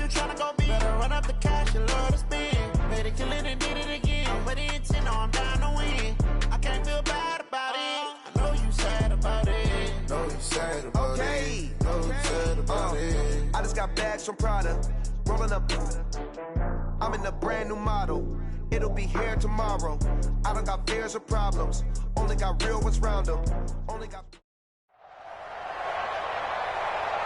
you tryna go be? Better run up the cash, you love to spend. Made it, kill it, and did it again. I'm with the intent, no, I'm down to win. I can't feel bad about it. I know you sad about it. Know you sad about it. Know you sad about it. I just got bags from Prada. Rolling up. I'm in a brand new model. It'll be here tomorrow. I don't got fears or problems. Only got real ones round them. Only got.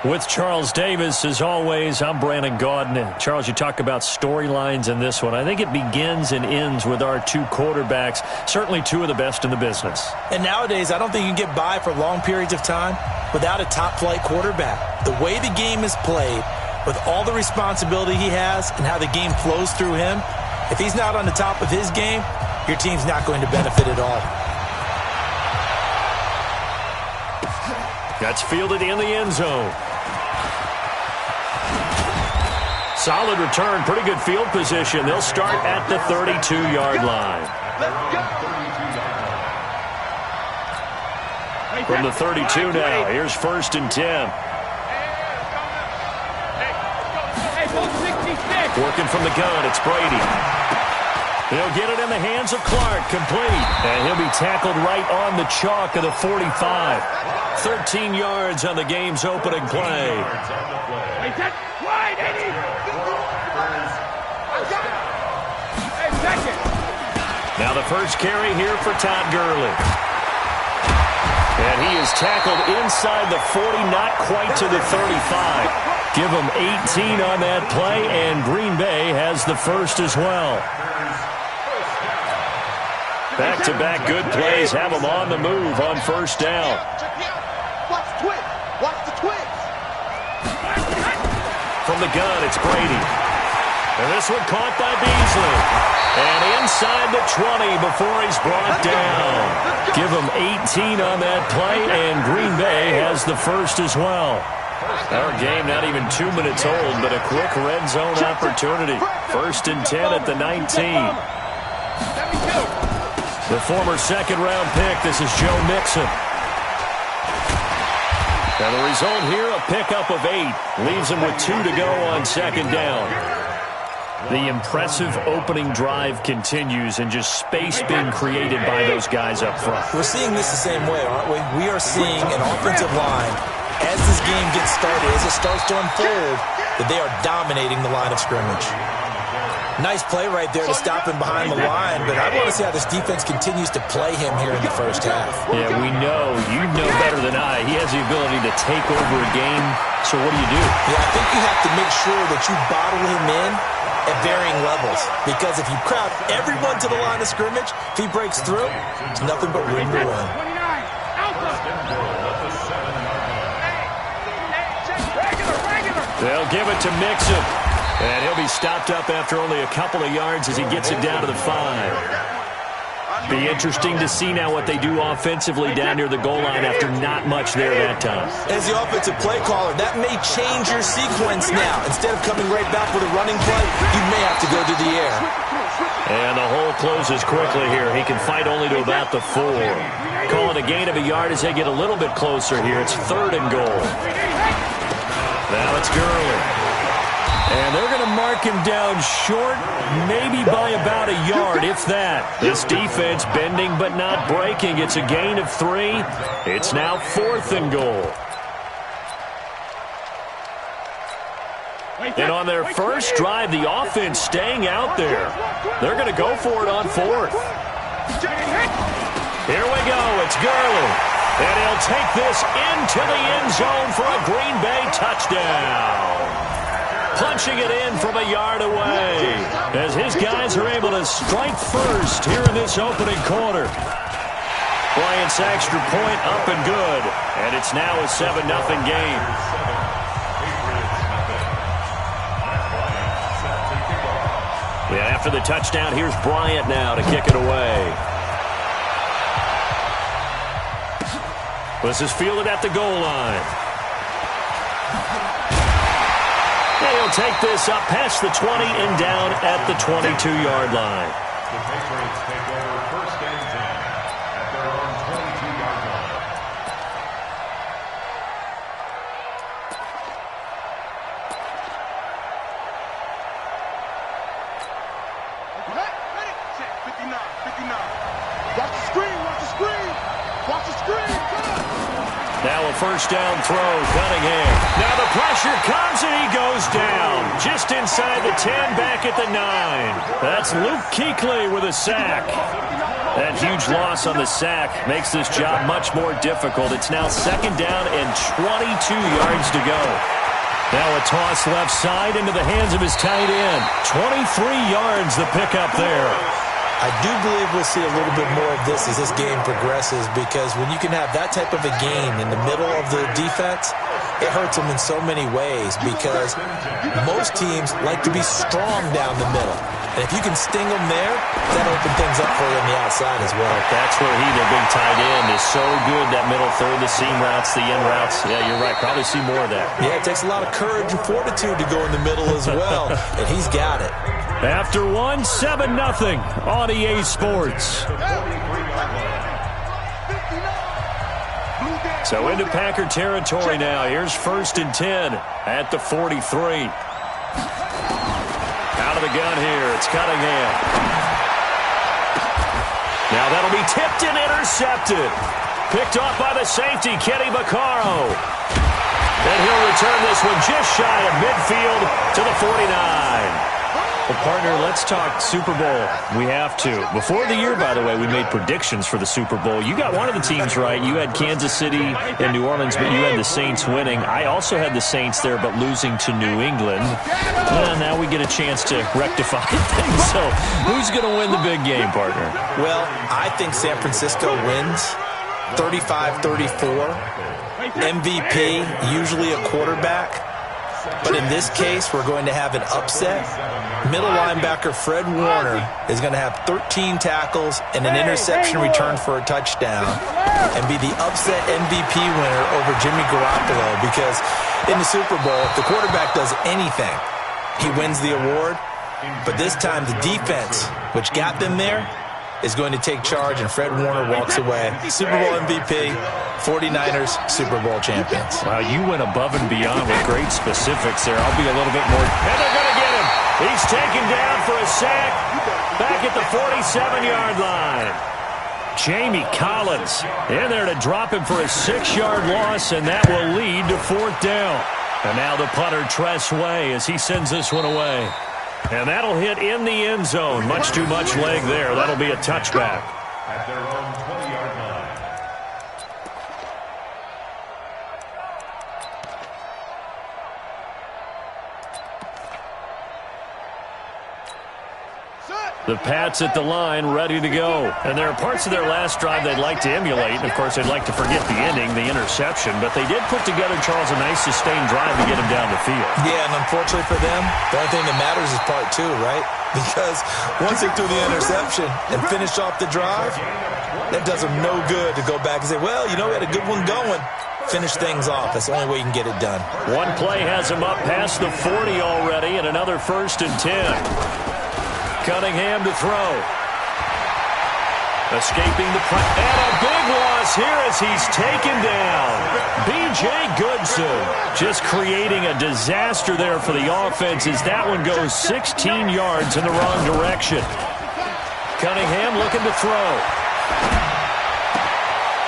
With Charles Davis, as always, I'm Brandon Gaudin. Charles, you talk about storylines in this one. I think it begins and ends with our two quarterbacks, certainly two of the best in the business. And nowadays, I don't think you can get by for long periods of time without a top-flight quarterback. The way the game is played, with all the responsibility he has and how the game flows through him, if he's not on the top of his game, your team's not going to benefit at all. That's fielded in the end zone. Solid return, pretty good field position. They'll start at the 32-yard line. From the 32 now, here's 1st and 10. Working from the gun, it's Brady. He'll get it in the hands of Clark, complete. And he'll be tackled right on the chalk of the 45. 13 yards on the game's opening play. Now the first carry here for Todd Gurley. And he is tackled inside the 40, not quite to the 35. Give him 18 on that play, and Green Bay has the first as well. Back-to-back good plays have them on the move on first down. Watch the twist. Watch the twist. From the gun, it's Brady. And this one caught by Beasley. And inside the 20 before he's brought down. Give him 18 on that play, and Green Bay has the first as well. Our game not even 2 minutes old, but a quick red zone opportunity. 1st and 10 at the 19. The former second-round pick, this is Joe Mixon. And the result here, a pickup of 8. Leaves him with 2 to go on second down. The impressive opening drive continues, and just space being created by those guys up front. We're seeing this the same way, aren't we? We are seeing an offensive line, as this game gets started, as it starts to unfold, that they are dominating the line of scrimmage. Nice play right there to stop him behind the line, but I want to see how this defense continues to play him here in the first half. Yeah, we know. You know better than I. He has the ability to take over a game, so what do you do? Yeah, I think you have to make sure that you bottle him in at varying levels, because if you crowd everyone to the line of scrimmage, if he breaks through, it's nothing but room to run. They'll give it to Mixon. And he'll be stopped up after only a couple of yards as he gets it down to the 5. Be interesting to see now what they do offensively down near the goal line after not much there that time. As the offensive play caller, that may change your sequence now. Instead of coming right back with a running play, you may have to go to the air. And the hole closes quickly here. He can fight only to about the 4. Calling a gain of a yard as they get a little bit closer here. It's 3rd and goal. Now it's Gurley. And they're going to mark him down short, maybe by about a yard, if that. This defense bending but not breaking. It's a gain of 3. It's now 4th and goal. And on their first drive, the offense staying out there. They're going to go for it on 4th. Here we go. It's Gurley. And he'll take this into the end zone for a Green Bay touchdown. Punching it in from a yard away as his guys are able to strike first here in this opening quarter. Bryant's extra point up and good, and it's now a 7-0 game. Yeah, after the touchdown, here's Bryant now to kick it away. This is fielded at the goal line. He'll take this up past the 20 and down at the 22-yard line. The Patriots take over 1st and 10 at their own 22-yard line. Now a first down throw, Cunningham. Now the pressure comes and he goes down. Just inside the 10, back at the 9. That's Luke Kuechly with a sack. That huge loss on the sack makes this job much more difficult. It's now second down and 22 yards to go. Now a toss left side into the hands of his tight end. 23 yards the pickup there. I do believe we'll see a little bit more of this as this game progresses, because when you can have that type of a game in the middle of the defense, it hurts them in so many ways, because most teams like to be strong down the middle. And if you can sting them there, that'll open things up for you on the outside as well. That's where he, their big tight end, is so good, that middle third, the seam routes, the in routes. Yeah, you're right. Probably see more of that. Yeah, it takes a lot of courage and fortitude to go in the middle as well, and he's got it. After 7-0 on EA Sports. So into Packer territory now. Here's 1st and 10 at the 43. Out of the gun here, it's Cunningham. Now that'll be tipped and intercepted. Picked off by the safety, Kenny Vaccaro. And he'll return this one just shy of midfield to the 49. Well, partner, let's talk Super Bowl. We have to. Before the year, by the way, we made predictions for the Super Bowl. You got one of the teams right. You had Kansas City and New Orleans, but you had the Saints winning. I also had the Saints there, but losing to New England. Well, now we get a chance to rectify things. So who's going to win the big game, partner? Well, I think San Francisco wins 35-34. MVP, usually a quarterback. But in this case, we're going to have an upset. Middle linebacker Fred Warner is going to have 13 tackles and an interception return for a touchdown and be the upset MVP winner over Jimmy Garoppolo, because in the Super Bowl, if the quarterback does anything, he wins the award. But this time, the defense, which got them there, is going to take charge, and Fred Warner walks away. Super Bowl MVP, 49ers Super Bowl champions. Wow, you went above and beyond with great specifics there. I'll be a little bit more. And they're going to get him. He's taken down for a sack back at the 47-yard line. Jamie Collins in there to drop him for a 6-yard loss, and that will lead to 4th down. And now the punter, Tress Way, as he sends this one away. And that'll hit in the end zone. Much too much leg there. That'll be a touchback. At their own 20-yard line. The Pats at the line, ready to go. And there are parts of their last drive they'd like to emulate. And, of course, they'd like to forget the ending, the interception. But they did put together, Charles, a nice sustained drive to get him down the field. Yeah, and unfortunately for them, the only thing that matters is part 2, right? Because once they threw the interception and finished off the drive, that does them no good to go back and say, well, you know, we had a good one going. Finish things off. That's the only way you can get it done. One play has him up past the 40 already, and another 1st and 10. Cunningham to throw. Escaping the press. And a big loss here as he's taken down. B.J. Goodson just creating a disaster there for the offense as that one goes 16 yards in the wrong direction. Cunningham looking to throw.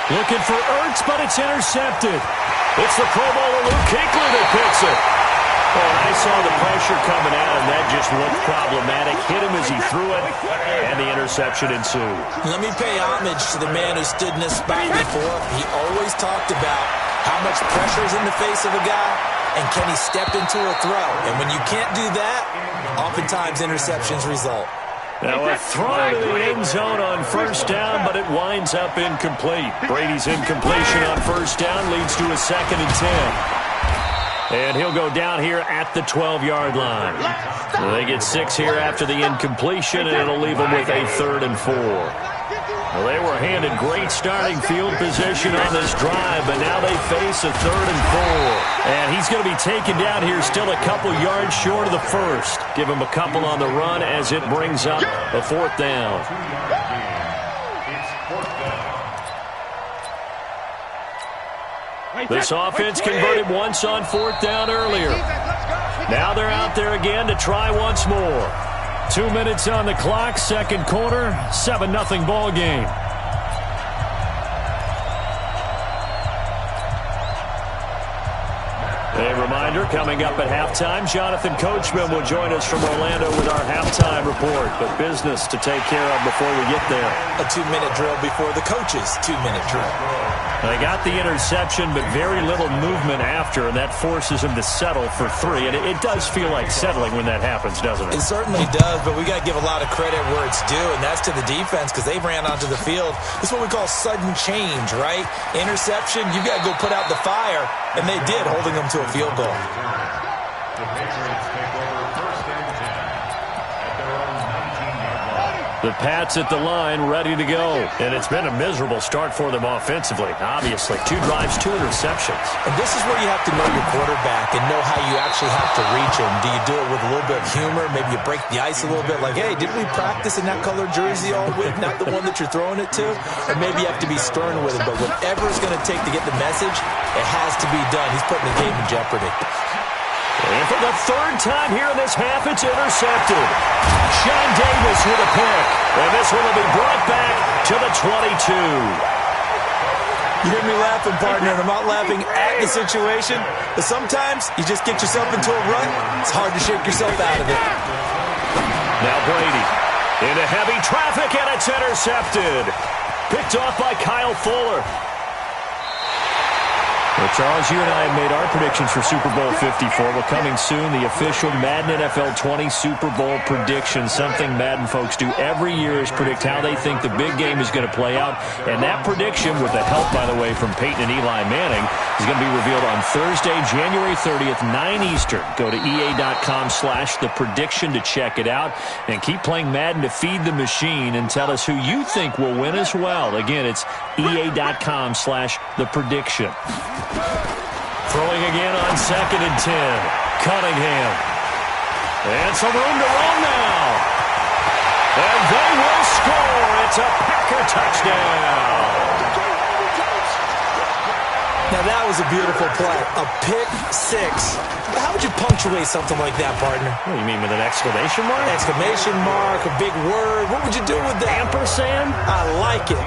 Looking for Ertz, but it's intercepted. It's the Pro Bowler Luke Kuechly that picks it. Oh, I saw the pressure coming out, and that just looked problematic. Hit him as he threw it, and the interception ensued. Let me pay homage to the man who stood in this spot before. He always talked about how much pressure is in the face of a guy, and can he step into a throw. And when you can't do that, oftentimes interceptions result. Now a throw to the end zone on 1st down, but it winds up incomplete. Brady's incompletion on 1st down leads to a 2nd and 10. And he'll go down here at the 12-yard line. So they get 6 here after the incompletion, and it'll leave them with a 3rd and 4. Well, they were handed great starting field position on this drive, but now they face a 3rd and 4. And he's going to be taken down here still a couple yards short of the 1st. Give him a couple on the run as it brings up a 4th down. This offense converted once on 4th down earlier. Now they're out there again to try once more. 2 minutes on the clock, 2nd quarter, 7-0 ball game. A reminder, coming up at halftime, Jonathan Coachman will join us from Orlando with our halftime report. But business to take care of before we get there. A 2-minute drill before the coach's 2-minute drill. They got the interception, but very little movement after, and that forces him to settle for 3. And it does feel like settling when that happens, doesn't it? It certainly does, but we got to give a lot of credit where it's due, and that's to the defense because they ran onto the field. This is what we call sudden change, right? Interception, you got to go put out the fire, and they did, holding them to a field goal. The Patriots take over 1st and 10 at their own 19-yard line. The Pats at the line, ready to go. And it's been a miserable start for them offensively, obviously. 2 drives, 2 interceptions. And this is where you have to know your quarterback and know how you actually have to reach him. Do you do it with a little bit of humor? Maybe you break the ice a little bit like, hey, didn't we practice in that colored jersey all week? Not the one that you're throwing it to? Or maybe you have to be stern with him. But whatever it's going to take to get the message, it has to be done. He's putting the game in jeopardy. And for the 3rd time here in this half, it's intercepted. Sean Davis with a pick. And this one will be brought back to the 22. You hear me laughing, partner, and I'm not laughing at the situation. But sometimes you just get yourself into a rut. It's hard to shake yourself out of it. Now Brady into heavy traffic, and it's intercepted. Picked off by Kyle Fuller. Well, Charles, you and I have made our predictions for Super Bowl 54. Well, coming soon, the official Madden NFL 20 Super Bowl prediction. Something Madden folks do every year is predict how they think the big game is going to play out. And that prediction, with the help, by the way, from Peyton and Eli Manning, is going to be revealed on Thursday, January 30th, 9 Eastern. Go to EA.com/theprediction to check it out. And keep playing Madden to feed the machine and tell us who you think will win as well. Again, it's EA.com/theprediction. Throwing again on 2nd and 10. Cunningham. And some room to run now. And they will score. It's a Packer touchdown. Now that was a beautiful play. A pick 6. How would you punctuate something like that, partner? What do you mean, with an exclamation mark? Exclamation mark, a big word. What would you do with that? Ampersand? I like it.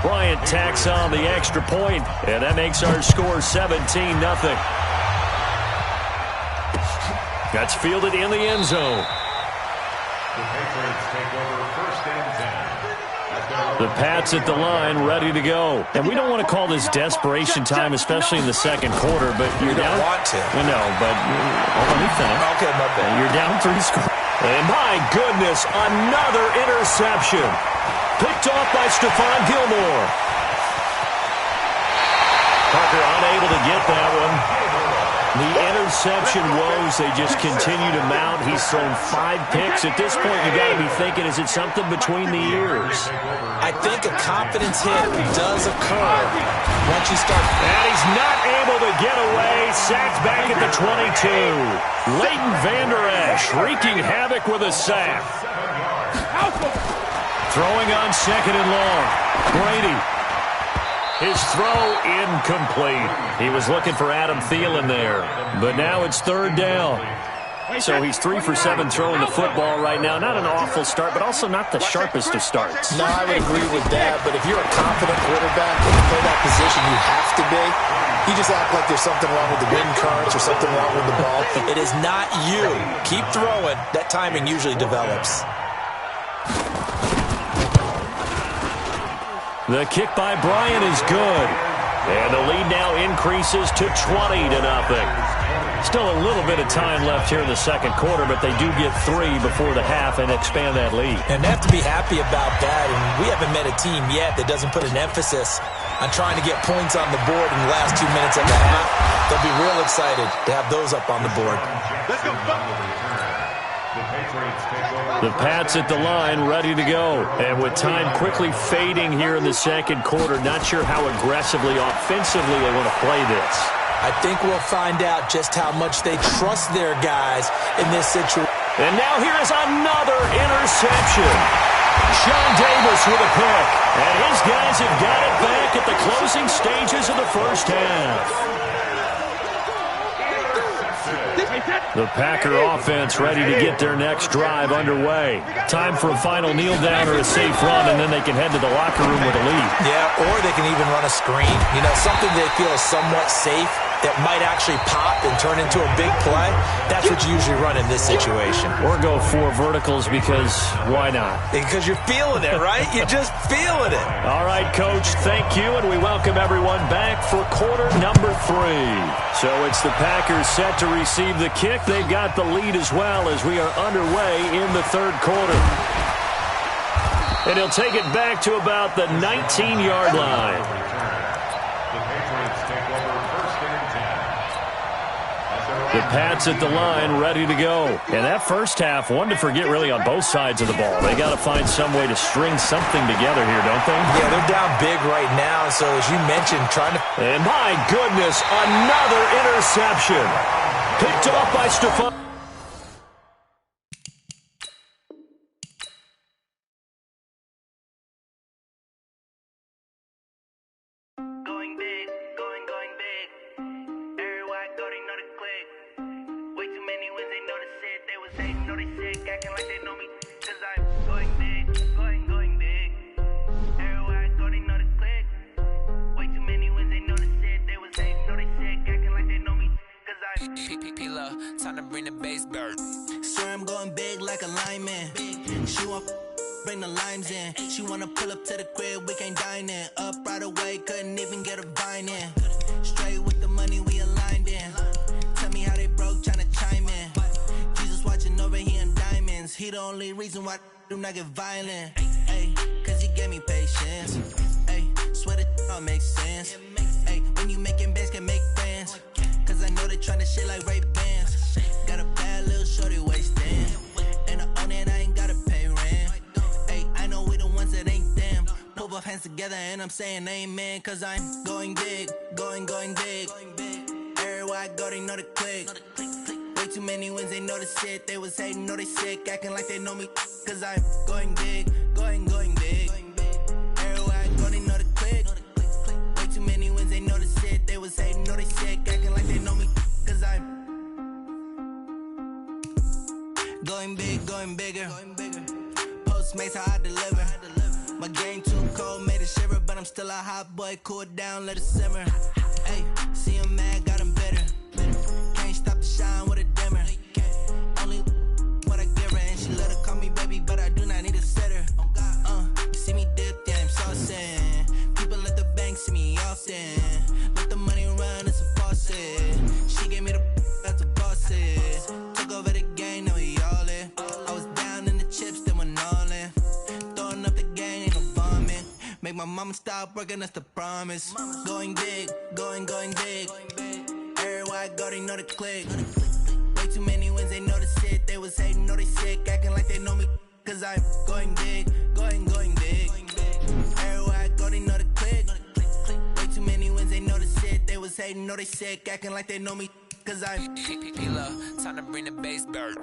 Bryant tacks on the extra point, and that makes our score 17-0. That's fielded in the end zone. The Patriots take over 1st and 10. The Pats at the line, ready to go. And we don't want to call this desperation time, especially in the 2nd quarter, but you're down. You don't want to. Well, no, but let me finish. Okay, my bad. You're down 3 scores. And my goodness, another interception. Picked off by Stephon Gilmore. Parker unable to get that one. The interception woes, they just continue to mount. He's thrown 5 picks. At this point, you got to be thinking, is it something between the ears? I think a confidence hit does occur once you start. And he's not able to get away. Sacked back at the 22. Leighton Vander Esch wreaking havoc with a sack. Throwing on 2nd and long. Brady. His throw incomplete. He was looking for Adam Thielen there. But now it's 3rd down. So he's 3 for 7 throwing the football right now. Not an awful start, but also not the sharpest of starts. No, I would agree with that. But if you're a confident quarterback and you play that position, you have to be. You just act like there's something wrong with the wind currents or something wrong with the ball. It is not you. Keep throwing. That timing usually develops. The kick by Bryant is good. And the lead now increases to 20-0. Still a little bit of time left here in the 2nd quarter, but they do get 3 before the half and expand that lead. And they have to be happy about that. And we haven't met a team yet that doesn't put an emphasis on trying to get points on the board in the last 2 minutes of the half. They'll be real excited to have those up on the board. The Pats at the line, ready to go. And with time quickly fading here in the 2nd quarter, not sure how aggressively, offensively they want to play this. I think we'll find out just how much they trust their guys in this situation. And now here is another interception. Sean Davis with a pick. And his guys have got it back at the closing stages of the 1st half. The Packer offense ready to get their next drive underway. Time for a final kneel down or a safe run, and then they can head to the locker room with a lead. Yeah, or they can even run a screen. You know, something they feel is somewhat safe that might actually pop and turn into a big play, that's what you usually run in this situation. Or go 4 verticals because why not? Because you're feeling it, right? You're just feeling it. All right, Coach, thank you, and we welcome everyone back for quarter number 3. So it's the Packers set to receive the kick. They've got the lead as well as we are underway in the third quarter. And he'll take it back to about the 19-yard line. The Pats at the line, ready to go. And that first half, one to forget really on both sides of the ball. They got to find some way to string something together here, don't they? Yeah, they're down big right now. So as you mentioned, trying to... And my goodness, another interception. Picked off by Stephon. Time to bring the bass bird. Swear I'm going big like a lineman. She want bring the limes in. She wanna pull up to the crib, we can't dine in. Up right away, couldn't even get a vine in. Straight with the money we aligned in. Tell me how they broke, tryna chime in. Jesus watching over here in diamonds. He the only reason why I do not get violent. Ay, cause he gave me patience. Ay, swear that all makes sense. Ay, when you making bands, can make friends. Cause I know they tryna shit like Ray-Bans. Got a bad little shorty wasting. And I own it, I ain't gotta pay rent. Ay, I know we the ones that ain't them. Pull both hands together and I'm saying amen. Cause I'm going big, going big. Everywhere I go, they know the click. Way too many wins, they know the shit. They was hating, know they sick, acting like they know me. Cause I'm going big, going big. Everywhere I go, they know the click. Way too many wins, they know the shit. They was hating, know they sick, acting like they know me. Cause I'm going big, going bigger. Postmates, how I deliver. My game too cold, made it shiver. But I'm still a hot boy, cool it down, let it simmer. Hey, see him mad, got him bitter. Can't stop the shine with a dimmer. Only what I give her, and she let her call me baby, but I do not need a sitter. You see me dip, yeah, I'm saucing. People at the bank see me often. Let the money run, it's a faucet. She gave me the that's a bosses. Took over the game, now we all in. I was down in the chips, then went all in. Throwing up the game, ain't no vomit. Make my mama stop working, that's the promise. Going big, going big. Everywhere I go, they know the click. Way too many wins, they know the shit. They was hating, know they sick, acting like they know me. Cause I'm going big, going big. Everywhere I go, they know the click. Way too many wins, they know the shit. They was hating, know they sick, acting like they know me. Cause I'm P-Lo, time to bring the bass bird.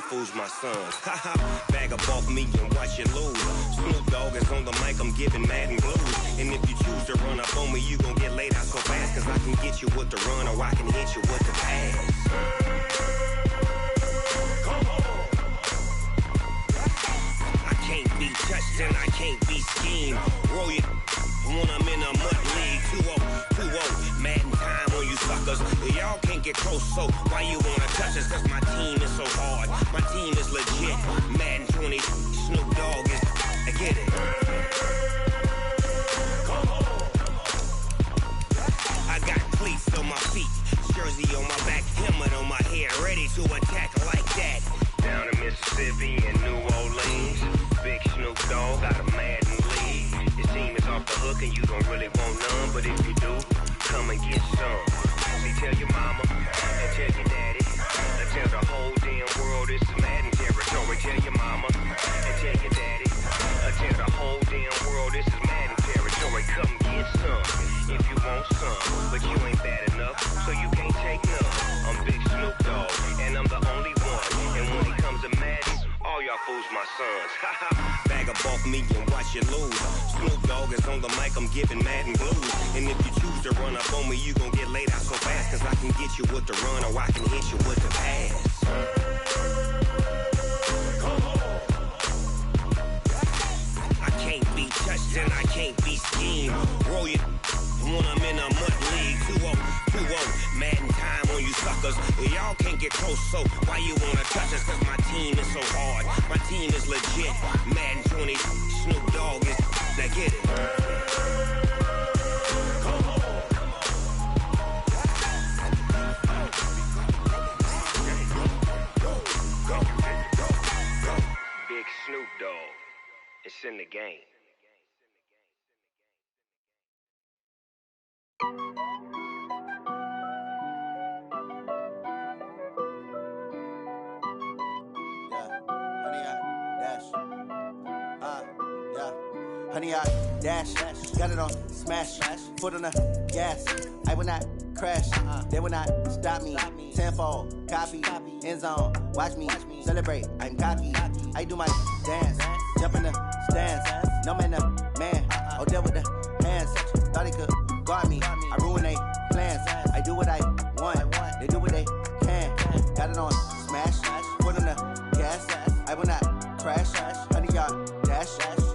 Fools my sons. Haha, bag up off me and watch you lose. Snoop Dogg is on the mic, I'm giving Madden blues. And if you choose to run up on me, you gon' get laid out so fast. Cause I can get you with the run or I can hit you with the pass. can't be schemed. Roll you when I'm in a mud league. 2-0, 2-0, Madden time on you suckers. Y'all can't get close, so why you wanna touch us? Cause my team is so hard, my team is legit. Madden 20, Snoop Dogg is, I get it. I got cleats on my feet, jersey on my back, helmet on my head, ready to attack like that. Down in Mississippi and New Orleans, Big Snoop Dogg got a Madden league. Your team is off the hook and you don't really want none, but if you do, come and get some. See, tell your mama and tell your daddy, and tell the whole damn world this is Madden territory. Tell your mama and tell your daddy, and tell the whole damn world this is Madden territory. Come get some if you want some, but you ain't bad enough, so you can't take none. I'm Big Snoop Dogg, and I'm the only one. And when it comes to Madden, all y'all fools my sons. Bag up off me and watch you lose. Snoop Dogg is on the mic, I'm giving Madden blues. And if you choose to run up on me, you gon' get laid out so fast. Cause I can get you with the run or I can hit you with the pass. I can't be touched and I can't be schemed. Roll you when I'm in a mud league. 2-0, 2-0, Madden time on you suckers. Y'all can't get close, so why you wanna touch us? Cause my team is so hard, my team is legit. Madden 20, Snoop Dogg is, now get it. Big Snoop Dogg, it's in the game. Honey, I dash, got it on smash, foot on the gas. I will not crash, they will not stop me. Tenfold, copy, end zone, watch me celebrate. I'm cocky, I do my dance, jump in the stands. No man, man, oh deal with the hands. Thought he could guard me, I ruin they plans. I do what I want, they do what they can. Got it on smash, foot on the gas. I will not crash, honey, yard dash,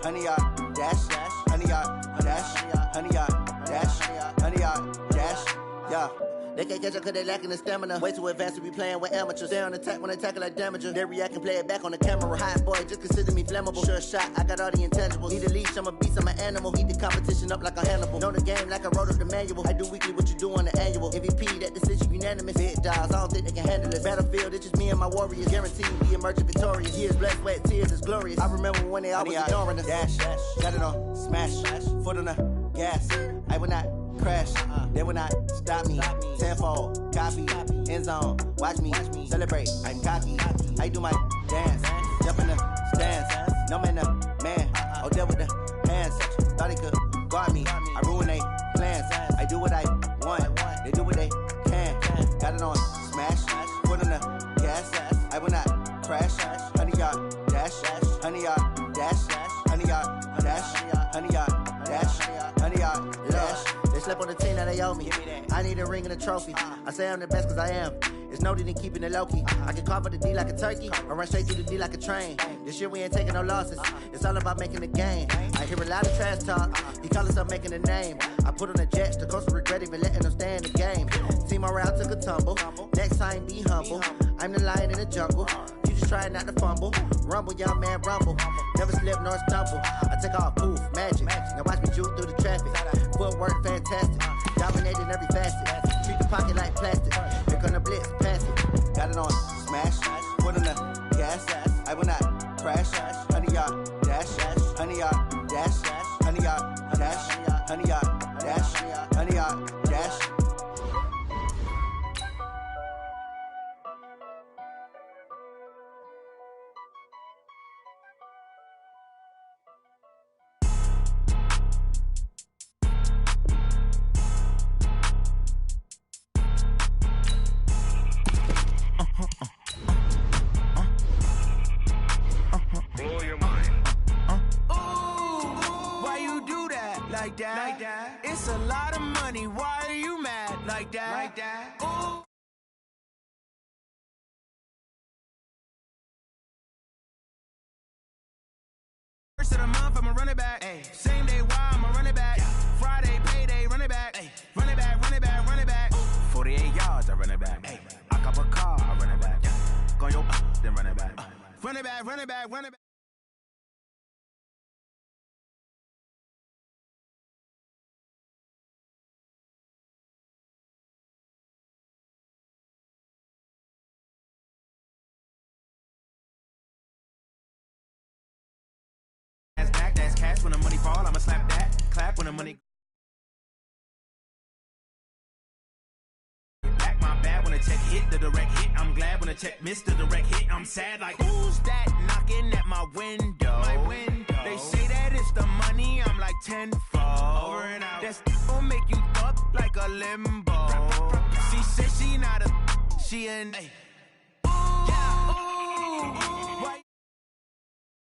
honey, yard dash, honey, yard dash, honey, yard dash, honey, yard dash, yeah. They can't catch up cause they lacking the stamina. Way too advanced to be playing with amateurs. Stay on attack when they tackle like damager. They react and play it back on the camera. Hot boy, just consider me flammable. Sure shot, I got all the intangibles. Need a leash, I'm a beast, I'm an animal. Heat the competition up like a Hannibal. Know the game like I wrote up the manual. I do weekly what you do on the annual. MVP, that decision unanimous. Big dogs, I don't think they can handle it. Battlefield, it's just me and my warriors. Guaranteed we emerge victorious. Years, blood, sweat, tears, is glorious. I remember when they always ignoring us. Dash, got it on smash, foot on the gas. I will not crash, they will not stop me. Tenfold, copy, end zone, watch me celebrate. I'm cocky, I do my dance, jump in the stands. No man, man, oh deal with the hands. Thought he could guard me, I ruin they plans. I do what I want, they do what they can. Got it on smash, foot on the gas. I will not crash, honey, yard dash, honey, yard dash, honey, yard dash, honey, yard dash, honey, yard dash. They slept on the team that they owe me. I need a ring and a trophy. I say I'm the best cause I am. It's no need in keeping it low key. I can carve for the D like a turkey, or run straight through the D like a train. This year we ain't taking no losses. It's all about making the game. I hear a lot of trash talk. He call himself making a name. I put on the jets. The coach will regret even letting them stay in the game. Team around took a tumble. Next time be humble. I'm the lion in the jungle. You just try not to fumble. Rumble, young man, rumble. Never slip nor stumble. I take off, poof, magic. Now watch me juke through the traffic. Footwork fantastic. Dominating every facet. Treat the pocket like plastic. Here come the blitz, pass it. Got it on smash. Foot on the gas. I will not crash. Honey, yard dash. Honey, yard dash. Honey, yard dash. Honey, yard dash. Honey, yard dash. Blow your mind. Why you do that? Like that? It's a lot of money. Why are you mad? Like that? Ooh. First of the month, I'ma run it back. Ay. Same day, why I'ma run it back. Friday, payday, run it back. Ay. Run it back, run it back, run it back. 48 yards, I run it back. Ay. I cop a car, I run it back. Go yo, then run it back. Run it back, run it back, run it back. That's cash when the money fall, I'ma slap that. Clap when the money. Back my bad when the check hit, the direct hit. I'm glad when the check missed the direct hit. I'm sad like, who's that knocking at my window? They say that it's the money, I'm like tenfold. Over and out. That's gon' make you up like a limbo. She said she not a, she an. Ooh, yeah, ooh, ooh.